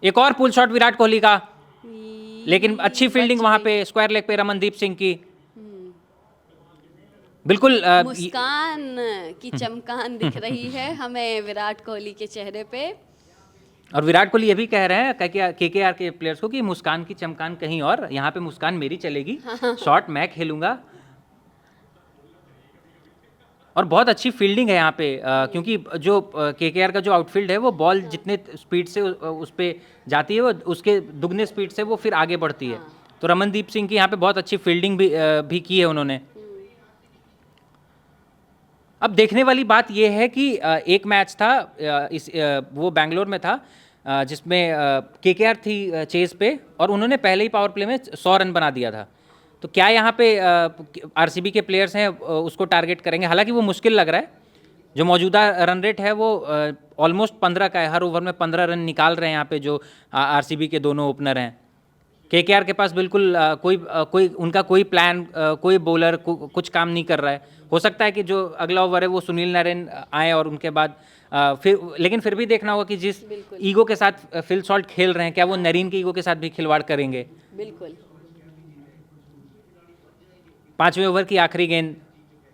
एक और pull shot Virat Kohli का, लेकिन अच्छी फील्डिंग वहां पे स्क्वायर लेग पे रमनदीप सिंह की। बिल्कुल मुस्कान की चमकान दिख रही है हमें विराट कोहली के चेहरे पे। और विराट कोहली ये भी कह रहे हैं केकेआर के प्लेयर्स को कि मुस्कान की चमकान कहीं और, यहाँ पे मुस्कान मेरी चलेगी, शॉट मैं खेलूंगा। और बहुत अच्छी फील्डिंग है यहाँ पे, क्योंकि जो केकेआर का जो आउटफील्ड है वो बॉल जितने स्पीड से उस पर जाती है वो उसके दुगने स्पीड से वो फिर आगे बढ़ती है। तो रमनदीप सिंह की यहाँ पे बहुत अच्छी फील्डिंग भी की है उन्होंने। अब देखने वाली बात यह है कि एक मैच था वो बैंगलोर में था, जिसमें केकेआर थी चेज पे और उन्होंने पहले ही पावर प्ले में 100 रन बना दिया था। तो क्या यहाँ पे आरसीबी के प्लेयर्स हैं उसको टारगेट करेंगे? हालांकि वो मुश्किल लग रहा है, जो मौजूदा रन रेट है वो ऑलमोस्ट 15 का है, हर ओवर में 15 रन निकाल रहे हैं यहाँ पे जो आरसीबी के दोनों ओपनर हैं। केकेआर के पास बिल्कुल कोई उनका कोई प्लान, कोई बॉलर कुछ काम नहीं कर रहा है। हो सकता है कि जो अगला ओवर है वो सुनील नारायण आए और उनके बाद लेकिन फिर भी देखना होगा कि जिस ईगो के साथ फिल सॉल्ट खेल रहे हैं, क्या वो नरीन के ईगो के साथ भी खिलवाड़ करेंगे? बिल्कुल। 5वें ओवर की आखिरी गेंद,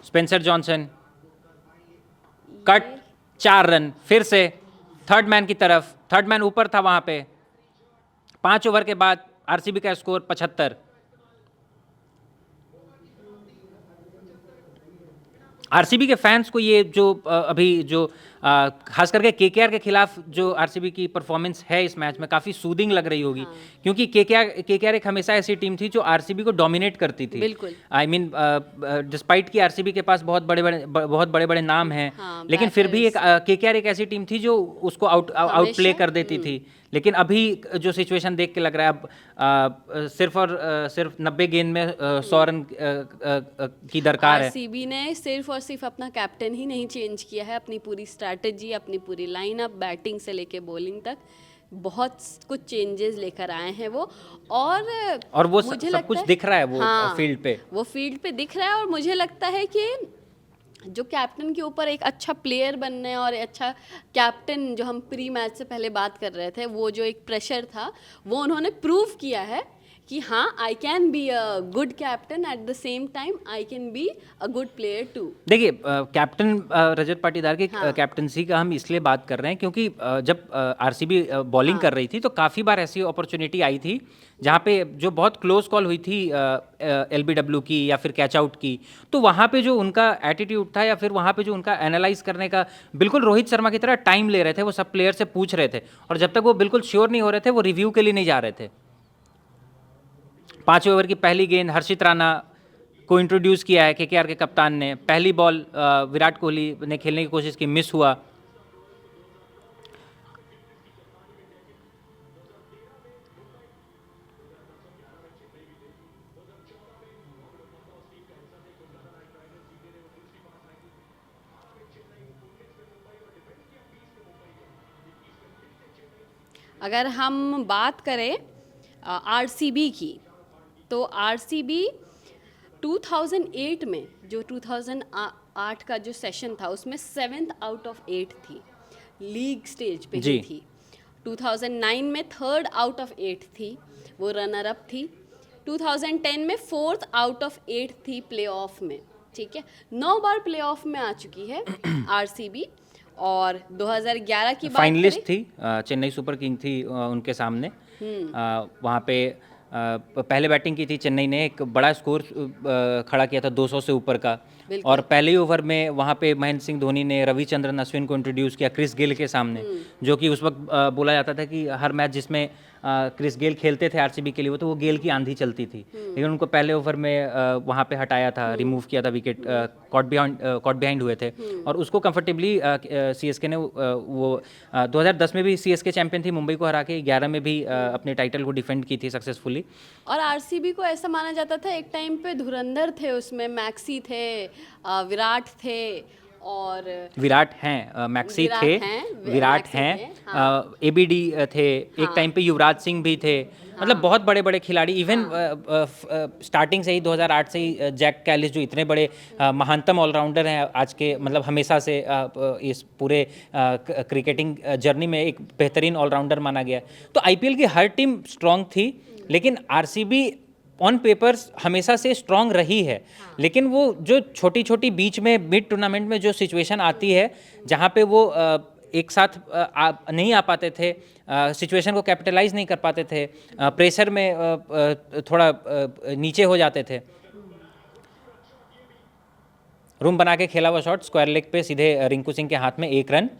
स्पेंसर जॉनसन कट, 4 रन, फिर से थर्ड मैन की तरफ, थर्ड मैन ऊपर था वहां पे। 5 ओवर के बाद आरसीबी का स्कोर 75। आरसीबी के फैंस को ये जो अभी जो खास करके केकेआर के खिलाफ जो आरसीबी की परफॉर्मेंस है इस मैच में काफ़ी सूदिंग लग रही होगी। क्योंकि केकेआर एक हमेशा ऐसी टीम थी जो आरसीबी को डोमिनेट करती थी। बिल्कुल। आई मीन डिस्पाइट कि आरसीबी के पास बहुत बड़े बड़े नाम हैं, लेकिन फिर भी एक केकेआर एक ऐसी टीम थी जो उसको आउट प्ले कर देती थी। लेकिन अभी जो सिचुएशन देख के लग रहा है, अब सिर्फ 90 गेंद में 100 रन की दरकार है। आरसीबी ने सिर्फ और सिर्फ अपना कैप्टन ही नहीं चेंज किया है, अपनी पूरी स्ट्रैटेजी, अपनी पूरी लाइनअप, बैटिंग से लेके बॉलिंग तक बहुत कुछ चेंजेस लेकर आए हैं वो। और वो सब कुछ दिख रहा है वो फील्ड पे, वो फील्ड पे दिख रहा है। और मुझे लगता है कि जो कैप्टन के ऊपर एक अच्छा प्लेयर बनने और अच्छा कैप्टन, जो हम प्री मैच से पहले बात कर रहे थे, वो जो एक प्रेशर था वो उन्होंने प्रूव किया है कि हाँ, I can be a good captain, at the same time I can be a good player too. देखिए कैप्टन रजत पाटीदार की कैप्टनसी का हम इसलिए बात कर रहे हैं क्योंकि जब आरसीबी बॉलिंग कर रही थी तो काफ़ी बार ऐसी अपॉर्चुनिटी आई थी जहाँ पे जो बहुत क्लोज कॉल हुई थी एलबीडब्ल्यू की या फिर कैच आउट की, तो वहाँ पे जो उनका एटीट्यूड था या फिर वहाँ पे जो उनका एनालाइज करने का, बिल्कुल रोहित शर्मा की तरह टाइम ले रहे थे, वो सब प्लेयर से पूछ रहे थे और जब तक वो बिल्कुल श्योर नहीं हो रहे थे वो रिव्यू के लिए नहीं जा रहे थे। 5वें ओवर की पहली गेंद हर्षित राणा को इंट्रोड्यूस किया है केकेआर के कप्तान ने। पहली बॉल विराट कोहली ने खेलने की कोशिश की, मिस हुआ। अगर हम बात करें आरसीबी की, तो आरसीबी 2008 में, जो 2008 का जो सेशन था उसमें 7th आउट ऑफ 8 थी, लीग स्टेज पे ही थी। 2009 में 3rd आउट ऑफ 8 थी, वो रनर अप थी। 2010 में 4th आउट ऑफ 8 थी प्लेऑफ में। ठीक है, 9 बार प्लेऑफ में आ चुकी है आरसीबी। और 2011 की बात फाइनलिस्ट थी, चेन्नई सुपर किंग थी उनके सामने। वहाँ पे पहले बैटिंग की थी चेन्नई ने, एक बड़ा स्कोर खड़ा किया था 200 से ऊपर का, और पहले ओवर में वहाँ पे महेंद्र सिंह धोनी ने रविचंद्रन अश्विन को इंट्रोड्यूस किया क्रिस गेल के सामने, जो कि उस वक्त बोला जाता था कि हर मैच जिसमें क्रिस गेल खेलते थे आरसीबी के लिए तो वो गेल की आंधी चलती थी, लेकिन उनको पहले ओवर में वहाँ पे हटाया था, रिमूव किया था, विकेट कॉट बिहाइंड हुए थे और उसको कंफर्टेबली सीएसके ने वो 2010 में भी सीएसके चैंपियन थी मुंबई को हरा के, 11 में भी अपने टाइटल को डिफेंड की थी सक्सेसफुली। और आरसीबी को ऐसा माना जाता था एक टाइम पे, धुरंधर थे उसमें, मैक्सी थे, विराट थे, और विराट हैं, मैक्सी विराट थे, हैं, विराट मैक्सी हैं, थे, एबीडी थे, एक टाइम पे युवराज सिंह भी थे, मतलब बहुत बड़े बड़े खिलाड़ी। इवन स्टार्टिंग से ही 2008 से ही जैक कैलिस जो इतने बड़े महानतम ऑलराउंडर हैं आज के, मतलब हमेशा से इस पूरे क्रिकेटिंग जर्नी में एक बेहतरीन ऑलराउंडर माना गया। तो आईपीएल की हर टीम स्ट्रांग थी, लेकिन आरसीबी ऑन पेपर्स हमेशा से स्ट्रांग रही है। लेकिन वो जो छोटी छोटी बीच में मिड टूर्नामेंट में जो सिचुएशन आती है जहाँ पे वो एक साथ नहीं आ पाते थे, सिचुएशन को कैपिटलाइज नहीं कर पाते थे, प्रेशर में थोड़ा नीचे हो जाते थे। रूम बना के खेला हुआ शॉट, स्क्वायर लेग पे सीधे रिंकू सिंह के हाथ में 1 रन।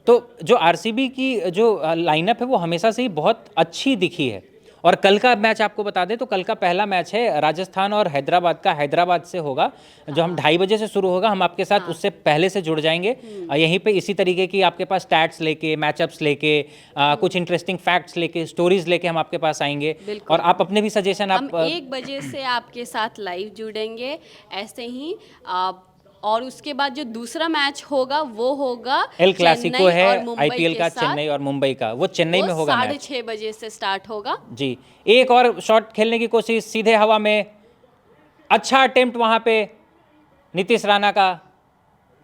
तो जो आरसीबी की जो लाइनअप है वो हमेशा से ही बहुत अच्छी दिखी है। और कल का मैच आपको बता दें तो कल का पहला मैच है राजस्थान और हैदराबाद का, हैदराबाद से होगा, जो हम 2:30 बजे से शुरू होगा। हम आपके साथ उससे पहले से जुड़ जाएंगे यहीं पे, इसी तरीके की आपके पास स्टैट्स लेके, मैचअप्स लेके, कुछ इंटरेस्टिंग फैक्ट्स लेके, स्टोरीज लेके हम आपके पास आएंगे। और आप अपने भी सजेशन हम 1 बजे से आपके साथ लाइव जुड़ेंगे ऐसे ही। और उसके बाद जो दूसरा मैच होगा वो होगा एल क्लासिको है आईपीएल का, के साथ। चेन्नई और मुंबई का, वो चेन्नई में होगा मैच। 6:30 बजे से स्टार्ट होगा जी। एक और शॉट खेलने की कोशिश सीधे हवा में, अच्छा अटेम्प्ट वहां पे नीतीश राणा का,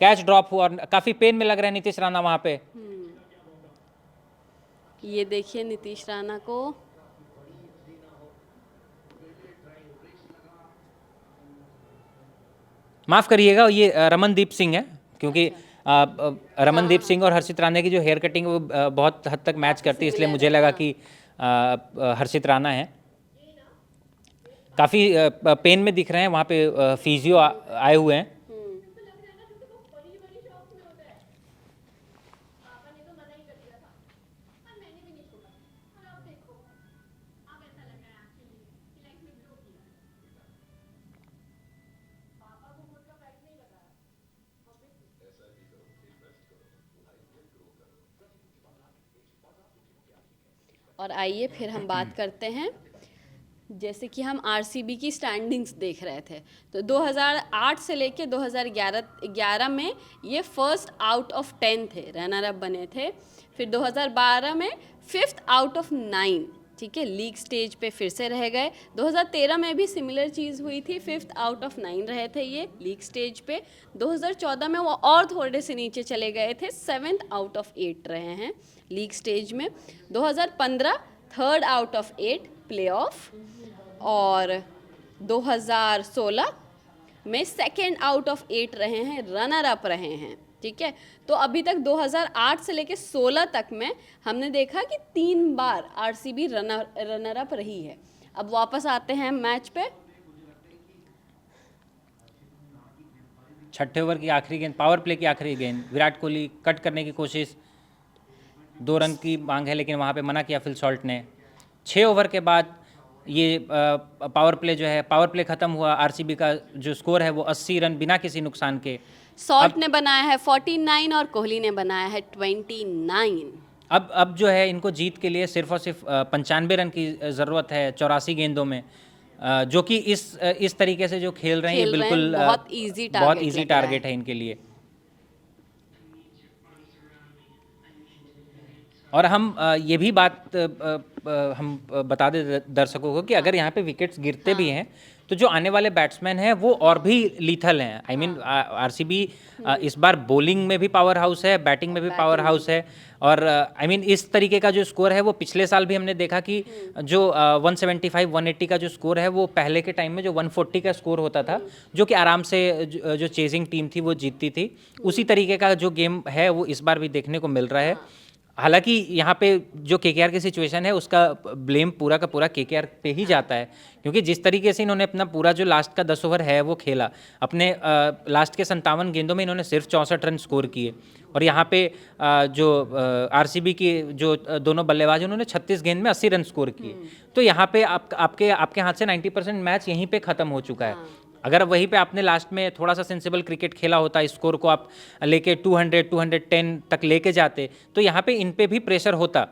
कैच ड्रॉप हुआ और काफी पेन में लग रहा है नीतीश राणा वहां पे। ये देखिए नीतीश राणा को, माफ़ करिएगा, ये रमनदीप सिंह है, क्योंकि रमनदीप सिंह और हर्षित राणा की जो हेयर कटिंग वो बहुत हद तक मैच करती है, इसलिए मुझे लगा कि हर्षित राणा है। काफ़ी पेन में दिख रहे हैं, वहाँ पे फिजियो आए हुए हैं। और आइए फिर हम बात करते हैं, जैसे कि हम आरसीबी की स्टैंडिंग्स देख रहे थे, तो 2008 से लेके 2011 में ये फर्स्ट आउट ऑफ 10 थे, रनर अप बने थे। फिर 2012 में 5th आउट ऑफ 9, ठीक है, लीग स्टेज पे फिर से रह गए। 2013 में भी सिमिलर चीज़ हुई थी, 5th आउट ऑफ 9 रहे थे ये लीग स्टेज पे। 2014 में वो और थोड़े से नीचे चले गए थे, 7th आउट ऑफ 8 रहे हैं लीग स्टेज में। 2015 3rd आउट ऑफ 8 प्लेऑफ, और 2016 में 2nd आउट ऑफ 8 रहे हैं, रनर अप रहे हैं, ठीक है। तो अभी तक 2008 से लेके 16 तक में हमने देखा कि 3 बार आरसीबी रनर अप रही है। अब वापस आते हैं मैच पे। छठे ओवर की आखिरी गेंद, पावर प्ले की आखिरी गेंद, विराट कोहली कट करने की कोशिश, 2 रन की मांग है लेकिन वहाँ पे मना किया फिल सॉल्ट ने। 6 ओवर के बाद ये पावर प्ले जो है, पावर प्ले खत्म हुआ, आरसीबी का जो स्कोर है वो 80 रन बिना किसी नुकसान के। सॉल्ट ने बनाया है 49 और कोहली ने बनाया है 29। अब जो है इनको जीत के लिए सिर्फ और सिर्फ 95 रन की ज़रूरत है 84 गेंदों में, जो कि इस तरीके से जो खेल रहे हैं ये बिल्कुल बहुत ईजी टारगेट है इनके लिए। और हम ये भी बात हम बता दें दर्शकों को कि अगर यहाँ पे विकेट्स गिरते भी हैं तो जो आने वाले बैट्समैन हैं वो और भी लीथल हैं। आई मीन आरसीबी इस बार बॉलिंग में भी पावर हाउस है, बैटिंग में भी पावर हाउस है। और आई मीन इस तरीके का जो स्कोर है वो पिछले साल भी हमने देखा कि जो 175 180 का जो स्कोर है वो पहले के टाइम में जो 140 का स्कोर होता था, जो कि आराम से जो चेजिंग टीम थी वो जीतती थी, उसी तरीके का जो गेम है वो इस बार भी देखने को मिल रहा है। हालांकि यहाँ पे जो केकेआर की सिचुएशन है उसका ब्लेम पूरा का पूरा केकेआर पे ही जाता है, क्योंकि जिस तरीके से इन्होंने अपना पूरा जो लास्ट का 10 ओवर है वो खेला, अपने लास्ट के 57 गेंदों में इन्होंने सिर्फ 64 रन स्कोर किए। और यहाँ पे जो आरसीबी की जो दोनों बल्लेबाज उन्होंने 36 गेंद में 80 रन स्कोर किए। तो यहाँ पे आपके हाथ से 90% मैच यहीं पे ख़त्म हो चुका है। अगर वहीं पे आपने लास्ट में थोड़ा सा सेंसिबल क्रिकेट खेला होता, स्कोर को आप लेके 200 210 तक लेके जाते, तो यहाँ पे इन पे भी प्रेशर होता।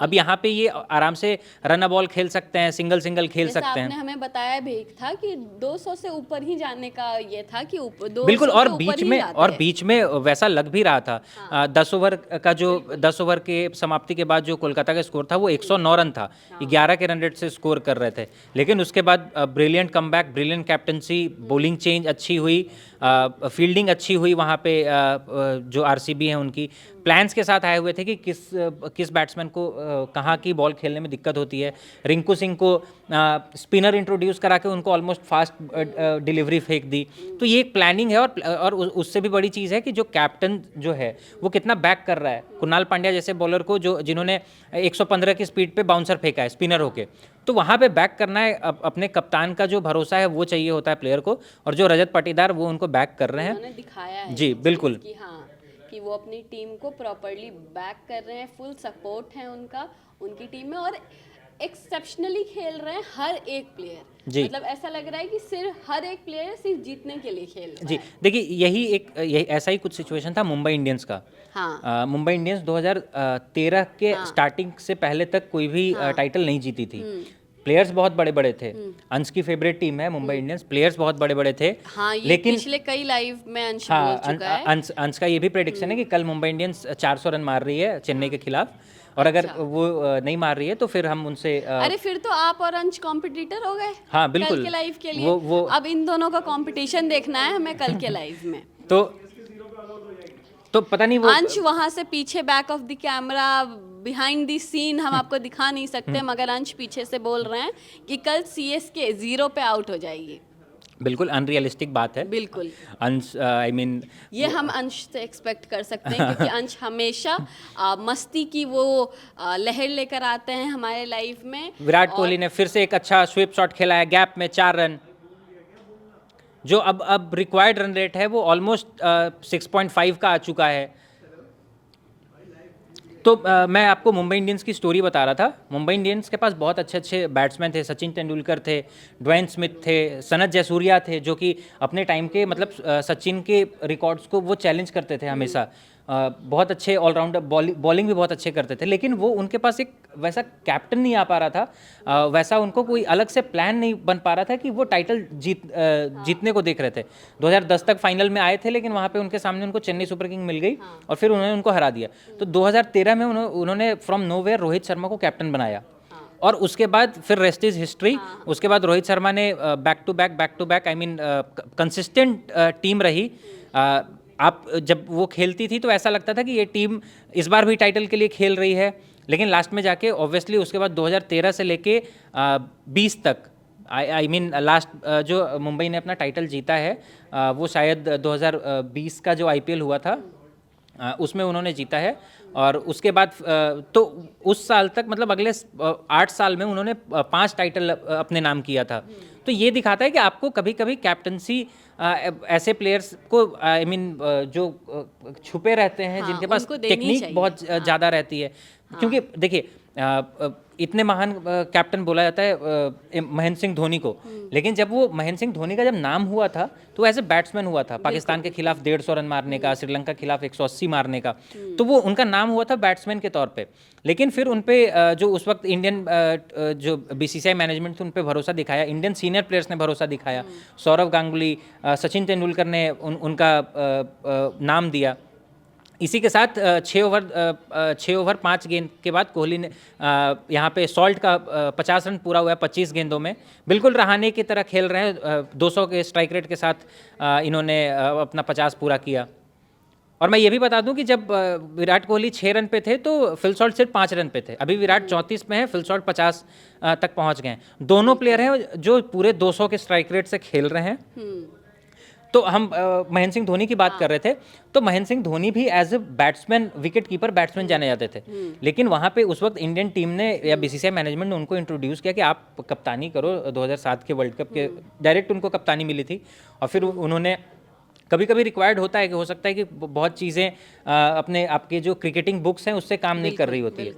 अब यहाँ पे ये आराम से रन अ बॉल खेल सकते हैं, सिंगल सिंगल खेल जैसा सकते आपने हैं। हमें बताया भी था कि 200 से ऊपर ही जाने का ये था कि ऊपर 200 बिल्कुल, के ऊपर ही जाते हैं। बीच में वैसा लग भी रहा था। 10 ओवर का जो 10 ओवर के समाप्ति के बाद जो कोलकाता का स्कोर था वो 109 रन था। 11 के रन रेट से स्कोर कर रहे थे, लेकिन उसके बाद brilliant comeback, brilliant captaincy, bowling change अच्छी हुई, फील्डिंग अच्छी हुई वहाँ पे। जो आरसीबी है उनकी प्लान्स के साथ आए हुए थे कि किस बैट्समैन को कहाँ की बॉल खेलने में दिक्कत होती है। रिंकू सिंह को स्पिनर इंट्रोड्यूस करा के उनको ऑलमोस्ट फास्ट डिलीवरी फेंक दी। तो ये एक प्लानिंग है, और उससे भी बड़ी चीज़ है कि जो कैप्टन जो है वो कितना बैक कर रहा है। कुणाल पांड्या जैसे बॉलर को जिन्होंने 115 की स्पीड पे बाउंसर फेंका है स्पिनर होके, तो वहाँ पे बैक करना है। अपने कप्तान का जो भरोसा है वो चाहिए होता है प्लेयर को, और जो रजत पाटीदार वो उनको बैक कर रहे हैं। उन्होंने दिखाया है जी, ये चीज़ बिल्कुल। कि हाँ, कि वो अपनी टीम को प्रॉपरली बैक कर रहे हैं, फुल सपोर्ट है उनका उनकी टीम में, और एक्सेप्शनली खेल रहे हैं हर एक प्लेयर। जी। मतलब ऐसा लग रहा है कि सिर्फ हर एक प्लेयर सिर्फ जीतने के लिए खेल रहा जी, है। देखिए यही ऐसा ही कुछ सिचुएशन था मुंबई इंडियंस का। हाँ। मुंबई इंडियंस 2013 के स्टार्टिंग से पहले तक कोई भी टाइटल नहीं जीती थी। प्लेयर्स बहुत बड़े बड़े थे। अंश की फेवरेट टीम है मुंबई इंडियंस, प्लेयर्स बहुत बड़े बड़े थे। हाँ, ये लेकिन पिछले कई लाइव में अंश हाँ, बोल चुका है। अंश का ये भी प्रेडिक्शन है कि कल मुंबई इंडियंस 400 रन मार रही है चेन्नई के खिलाफ, और अगर वो नहीं मार रही है तो फिर हम उनसे अरे फिर तो आप और अंश कॉम्पिटिटर हो गए। हाँ, बिल्कुल। कल के लाइव के लिए वो अब इन दोनों का कंपटीशन देखना है हमें कल के लाइव में। तो पता नहीं वो अंश वहां से पीछे back of the camera behind the scene हम आपको दिखा नहीं सकते, मगर अंश पीछे से बोल रहे हैं कि कल सीएसके 0 पे आउट हो जाएगी। बिल्कुल अनरियलिस्टिक बात है। बिल्कुल, अंश आई मीन ये हम अंश से एक्सपेक्ट कर सकते हैं क्योंकि अंश हमेशा मस्ती की वो लहर लेकर आते हैं हमारे लाइफ में। विराट कोहली ने फिर से एक अच्छा स्वीप शॉट खेला है, गैप में 4 रन। जो अब रिक्वायर्ड रन रेट है वो ऑलमोस्ट 6.5 का आ चुका है। तो मैं आपको मुंबई इंडियंस की स्टोरी बता रहा था। मुंबई इंडियंस के पास बहुत अच्छे अच्छे बैट्समैन थे। सचिन तेंदुलकर थे, ड्वेन स्मिथ थे, सनत जयसूर्या थे, जो कि अपने टाइम के मतलब सचिन के रिकॉर्ड्स को वो चैलेंज करते थे हमेशा। बहुत अच्छे ऑलराउंडर, बॉलिंग भी बहुत अच्छे करते थे, लेकिन वो उनके पास एक वैसा कैप्टन नहीं आ पा रहा था। वैसा उनको कोई अलग से प्लान नहीं बन पा रहा था कि वो टाइटल जीतने को देख रहे थे। 2010 तक फाइनल में आए थे, लेकिन वहाँ पे उनके सामने उनको चेन्नई सुपर किंग मिल गई और फिर उन्होंने उनको हरा दिया। तो 2013 में उन्होंने फ्रॉम नोवेयर रोहित शर्मा को कैप्टन बनाया, और उसके बाद फिर रेस्ट इज हिस्ट्री। उसके बाद रोहित शर्मा ने back to back I mean consistent team रही। आप जब वो खेलती थी तो ऐसा लगता था कि ये टीम इस बार भी टाइटल के लिए खेल रही है, लेकिन लास्ट में जाके ऑब्वियसली उसके बाद 2013 से लेके 20 तक आई मीन लास्ट जो मुंबई ने अपना टाइटल जीता है वो शायद 2020 का जो आईपीएल हुआ था उसमें उन्होंने जीता है। और उसके बाद तो उस साल तक मतलब अगले 8 साल में उन्होंने 5 टाइटल अपने नाम किया था। तो ये दिखाता है कि आपको कभी कभी कैप्टनसी ऐसे प्लेयर्स को आई मीन जो छुपे रहते हैं, जिनके पास टेक्निक बहुत ज़्यादा रहती है। क्योंकि देखिए इतने महान कैप्टन बोला जाता है महेंद्र सिंह धोनी को, लेकिन जब वो महेंद्र सिंह धोनी का जब नाम हुआ था तो एज ए बैट्समैन हुआ था। पाकिस्तान के खिलाफ 150 रन मारने का, श्रीलंका के खिलाफ 180 मारने का, तो वो उनका नाम हुआ था बैट्समैन के तौर पे। लेकिन फिर उन पे जो उस वक्त इंडियन जो बीसीसीआई मैनेजमेंट थी उन पे भरोसा दिखाया, इंडियन सीनियर प्लेयर्स ने भरोसा दिखाया। सौरव गांगुली, सचिन तेंदुलकर ने उनका नाम दिया। इसी के साथ 6 ओवर 5 गेंद के बाद कोहली ने यहाँ पे सॉल्ट का 50 रन पूरा हुआ है 25 गेंदों में। बिल्कुल रहाणे की तरह खेल रहे हैं, 200 के स्ट्राइक रेट के साथ इन्होंने अपना 50 पूरा किया। और मैं ये भी बता दूं कि जब विराट कोहली 6 रन पे थे तो फिल सॉल्ट सिर्फ 5 रन पे थे। अभी विराट 34 में है, फिल सॉल्ट 50 तक पहुँच गए हैं। दोनों प्लेयर हैं जो पूरे 200 के स्ट्राइक रेट से खेल रहे हैं। तो हम महेंद्र सिंह धोनी की बात कर रहे थे, तो महेंद्र सिंह धोनी भी as a batsman, wicket keeper batsman जाने जाते थे। लेकिन वहाँ पे उस वक्त इंडियन टीम ने या बीसीसीआई मैनेजमेंट ने उनको इंट्रोड्यूस किया कि आप कप्तानी करो। 2007 के वर्ल्ड कप के डायरेक्ट उनको कप्तानी मिली थी। और फिर उन्होंने कभी कभी रिक्वायर्ड होता है कि हो सकता है कि बहुत चीज़ें अपने आपके जो क्रिकेटिंग बुक्स हैं उससे काम नहीं कर रही होती है।